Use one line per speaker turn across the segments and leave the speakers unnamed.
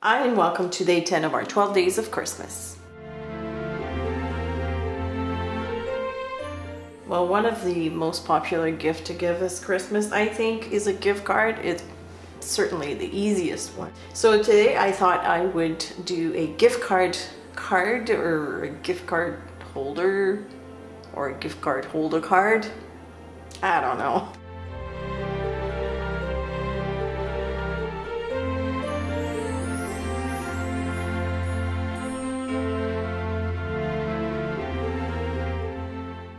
Hi and welcome to day 10 of our 12 days of Christmas. Well, one of the most popular gifts to give this Christmas, I think, is a gift card. It's certainly the easiest one. So today I thought I would do a gift card or a gift card holder or a gift card holder card. I don't know.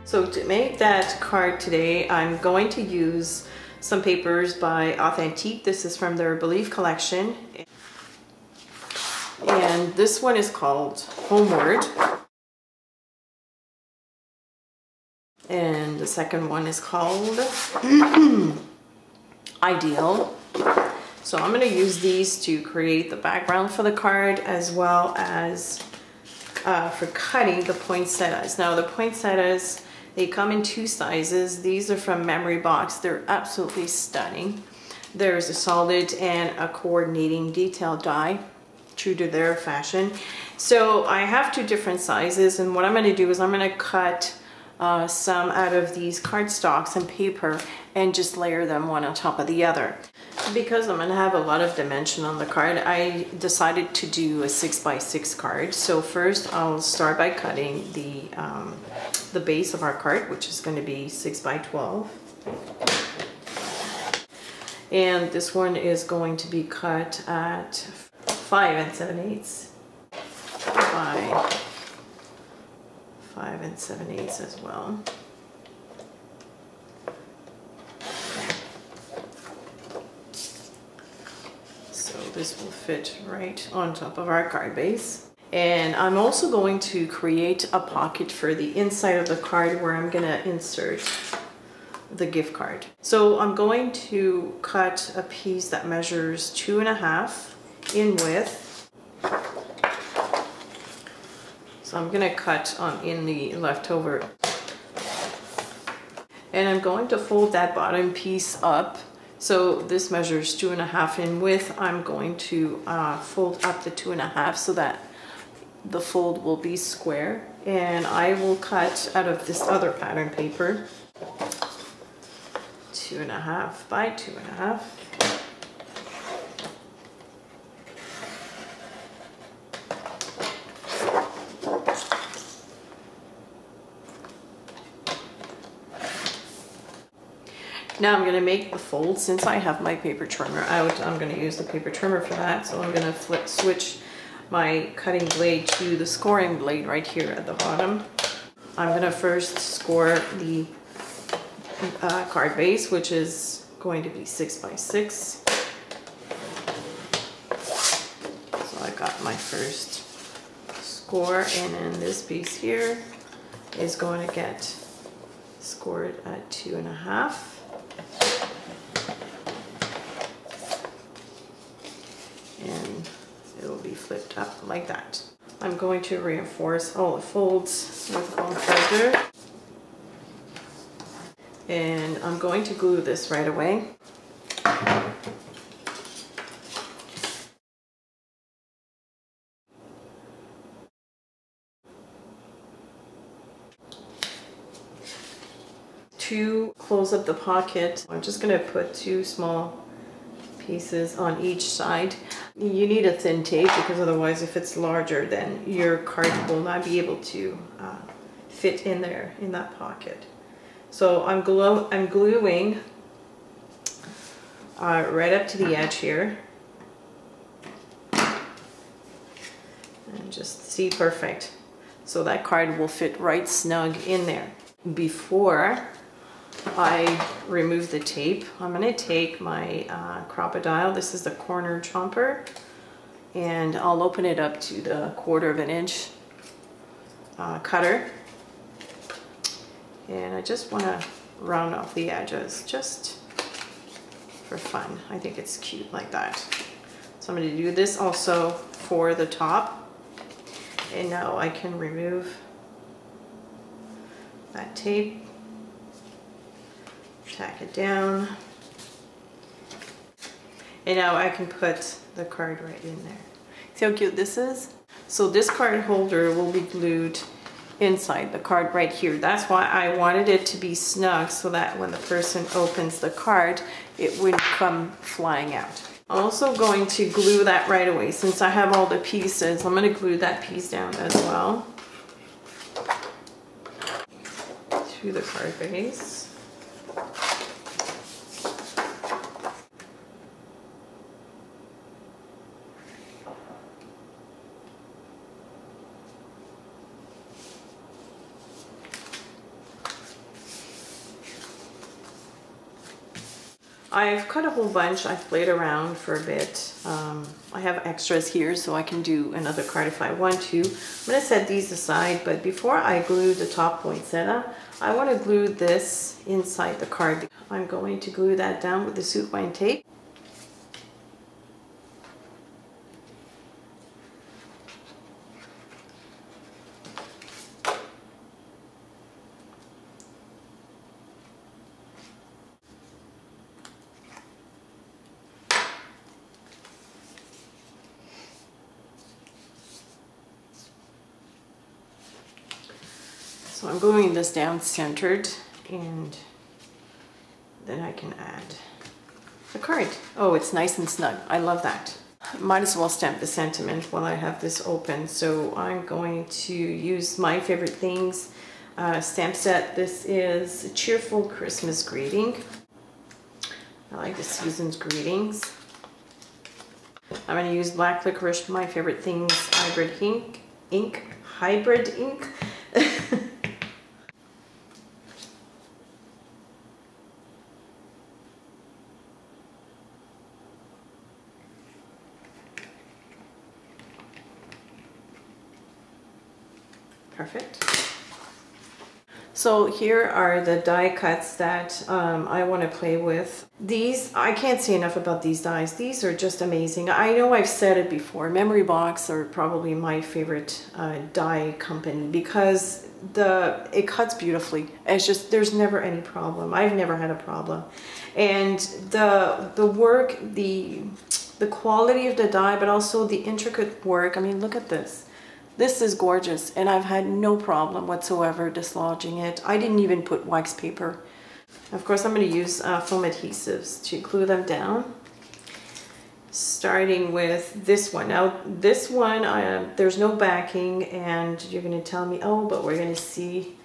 So to make that card today, I'm going to use some papers by Adhesive. This is from their Believe collection. And this one is called Homeward. And the second one is called Ideal. So I'm going to use these to create the background for the card as well as for cutting the poinsettias. Now the poinsettias, they come in two sizes. These are from Memory Box. They're absolutely stunning. There's a solid and a coordinating detail die, true to their fashion. So I have two different sizes, and what I'm going to do is I'm going to cut some out of these cardstocks and paper and just layer them one on top of the other. Because I'm going to have a lot of dimension on the card, I decided to do a 6x6 card. So first I'll start by cutting the base of our card, which is going to be 6x12. And this one is going to be cut at 5 7/8 by 5 7/8 as well. So this will fit right on top of our card base. And I'm also going to create a pocket for the inside of the card where I'm going to insert the gift card. So I'm going to cut a piece that measures 2.5 in width. So I'm going to cut in the leftover. And I'm going to fold that bottom piece up. So this measures 2.5 in width. I'm going to fold up the 2.5 so that the fold will be square. And I will cut out of this other pattern paper 2.5 by 2.5. Now I'm going to make the fold. Since I have my paper trimmer out, I'm going to use the paper trimmer for that. So I'm going to switch my cutting blade to the scoring blade right here at the bottom. I'm going to first score the card base, which is going to be 6x6. So I got my first score, and then this piece here is going to get scored at 2.5. And it will be flipped up like that. I'm going to reinforce all the folds with bone folder. And I'm going to glue this right away. To close up the pocket, I'm just going to put 2 small pieces on each side. You need a thin tape because otherwise if it's larger then your card will not be able to fit in there in that pocket. So I'm gluing right up to the edge here. And just see, perfect. So that card will fit right snug in there. Before I remove the tape, I'm going to take my crocodile. This is the corner chomper, and I'll open it up to the 1/4 inch cutter, and I just want to round off the edges just for fun. I think it's cute like that. So I'm going to do this also for the top, and now I can remove that tape. Tack it down, and now I can put the card right in there. See how cute this is? So this card holder will be glued inside the card right here. That's why I wanted it to be snug so that when the person opens the card, it wouldn't come flying out. I'm also going to glue that right away. Since I have all the pieces, I'm going to glue that piece down as well to the card base. I've cut a whole bunch. I've played around for a bit. I have extras here so I can do another card if I want to. I'm going to set these aside, but before I glue the top poinsettia, I want to glue this inside the card. I'm going to glue that down with the suit bind tape. So I'm gluing this down centered, and then I can add the card. Oh, it's nice and snug. I love that. Might as well stamp the sentiment while I have this open. So I'm going to use my favorite things stamp set. This is a cheerful Christmas greeting. I like the season's greetings. I'm going to use black licorice, my favorite things, hybrid ink. Perfect. So here are the die cuts that I want to play with. These, I can't say enough about these dies. These are just amazing. I know I've said it before, Memory Box are probably my favorite die company because it cuts beautifully. It's just, there's never any problem. I've never had a problem. And the work, the quality of the die, but also the intricate work. I mean, look at this. This is gorgeous, and I've had no problem whatsoever dislodging it. I didn't even put wax paper. Of course, I'm going to use foam adhesives to glue them down. Starting with this one. Now, this one, there's no backing, and you're going to tell me, oh, but we're going to see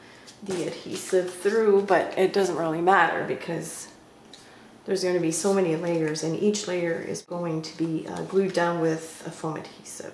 the adhesive through, but it doesn't really matter because there's going to be so many layers, and each layer is going to be glued down with a foam adhesive.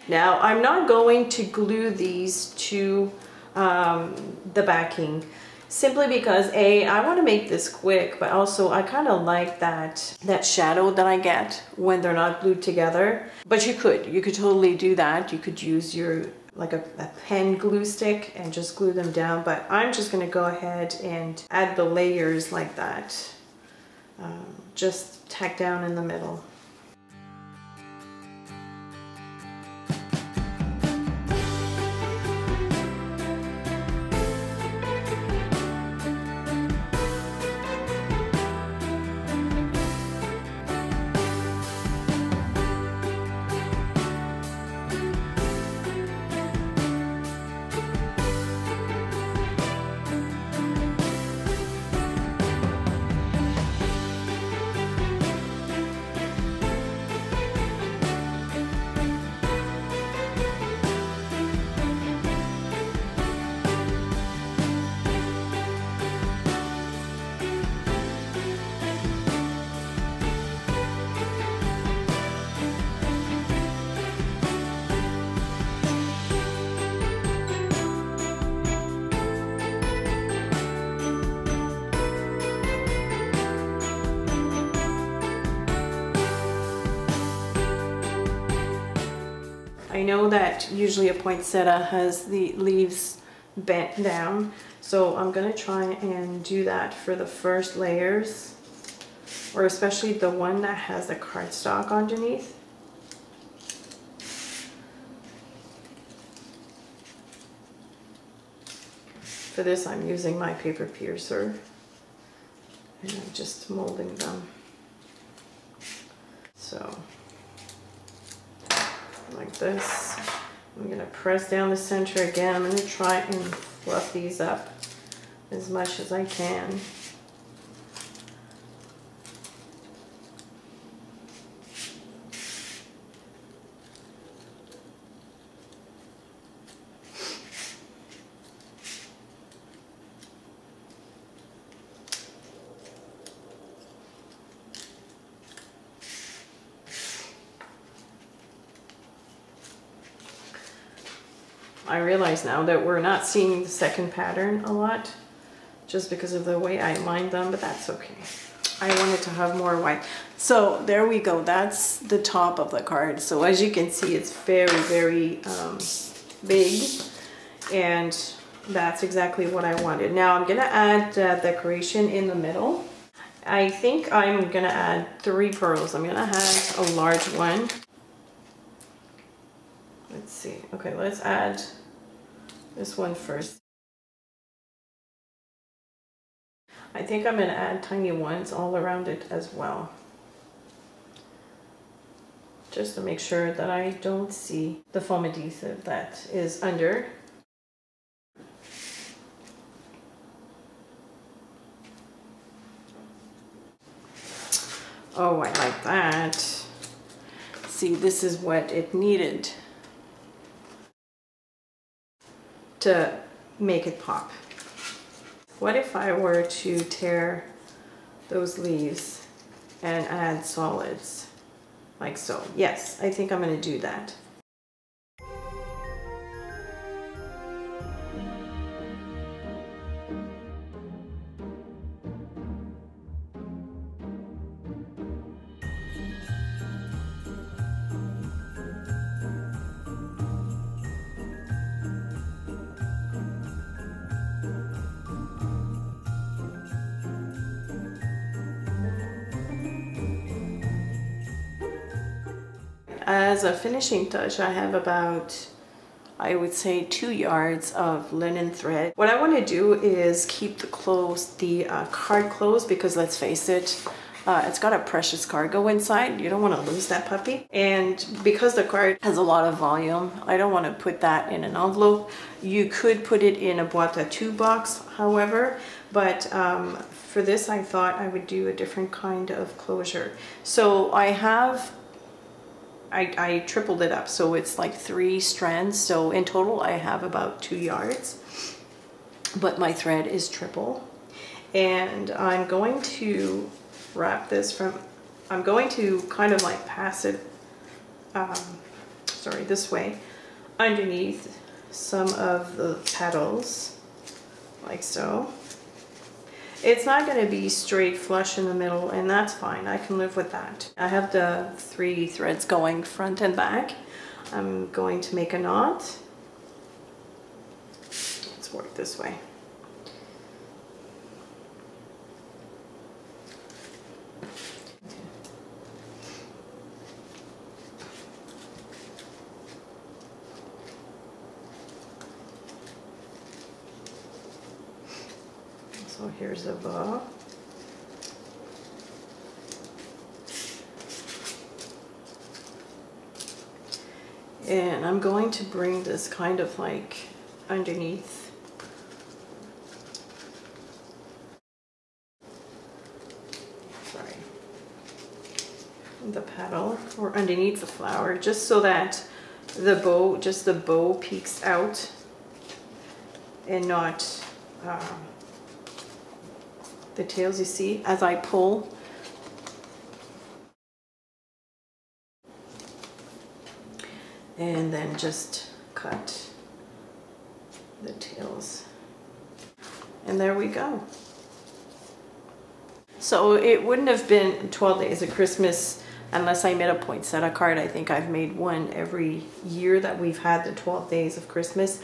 Now, I'm not going to glue these to the backing simply because I want to make this quick, but also I kind of like that shadow that I get when they're not glued together. But you could totally do that. You could use your like a pen glue stick and just glue them down, but I'm just going to go ahead and add the layers like that. Just tack down in the middle. I know that usually a poinsettia has the leaves bent down, so I'm going to try and do that for the first layers. or especially the one that has the cardstock underneath. For this, I'm using my paper piercer, and I'm just molding them. So, like this. I'm gonna press down the center again. I'm gonna try and fluff these up as much as I can. I realize now that we're not seeing the second pattern a lot just because of the way I lined them, but that's okay. I wanted to have more white. So there we go. That's the top of the card. So as you can see, it's very, very big, and that's exactly what I wanted. Now I'm gonna add decoration in the middle. I think I'm gonna add 3 pearls. I'm gonna have a large one. Let's see. Okay, let's add this one first. I think I'm going to add tiny ones all around it as well, just to make sure that I don't see the foam adhesive that is under. Oh, I like that. See, this is what it needed to make it pop. What if I were to tear those leaves and add solids like so? Yes, I think I'm going to do that. As a finishing touch, I have about, I would say, 2 yards of linen thread. What I want to do is keep the card closed, because let's face it, it's got a precious cargo inside. You don't want to lose that puppy. And because the card has a lot of volume, I don't want to put that in an envelope. You could put it in a boîte à two box, however, but for this I thought I would do a different kind of closure. So I tripled it up, so it's like 3 strands. So in total I have about 2 yards, but my thread is triple. And I'm going to wrap this I'm going to kind of like pass it, this way, underneath some of the petals, like so. It's not going to be straight flush in the middle, and that's fine. I can live with that. I have the 3 threads going front and back. I'm going to make a knot. Let's work this way. So here's the bow. And I'm going to bring this kind of like underneath. Sorry. The petal, or underneath the flower, just so that the bow peeks out and not the tails, you see, as I pull. And then just cut the tails. And there we go. So it wouldn't have been 12 days of Christmas unless I made a poinsettia card. I think I've made one every year that we've had the 12 days of Christmas.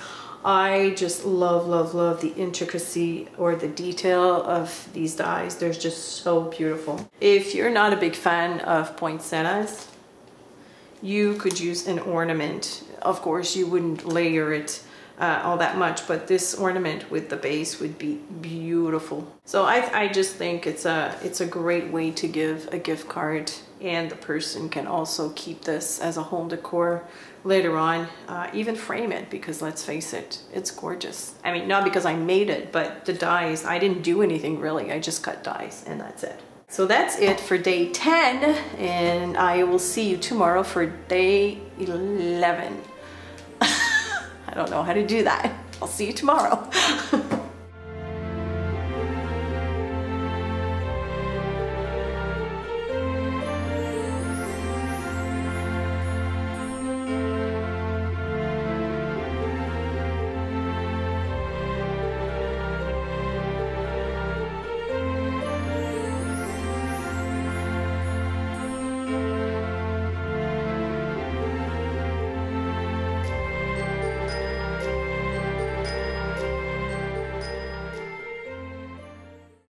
I just love, love, love the intricacy or the detail of these dies. They're just so beautiful. If you're not a big fan of poinsettias, you could use an ornament. Of course, you wouldn't layer it all that much, but this ornament with the base would be beautiful. So I just think it's a great way to give a gift card, and the person can also keep this as a home decor later on, even frame it, because let's face it, it's gorgeous. I mean, not because I made it, but the dies, I didn't do anything really. I just cut dies and that's it. So that's it for day 10, and I will see you tomorrow for day 11. I don't know how to do that. I'll see you tomorrow.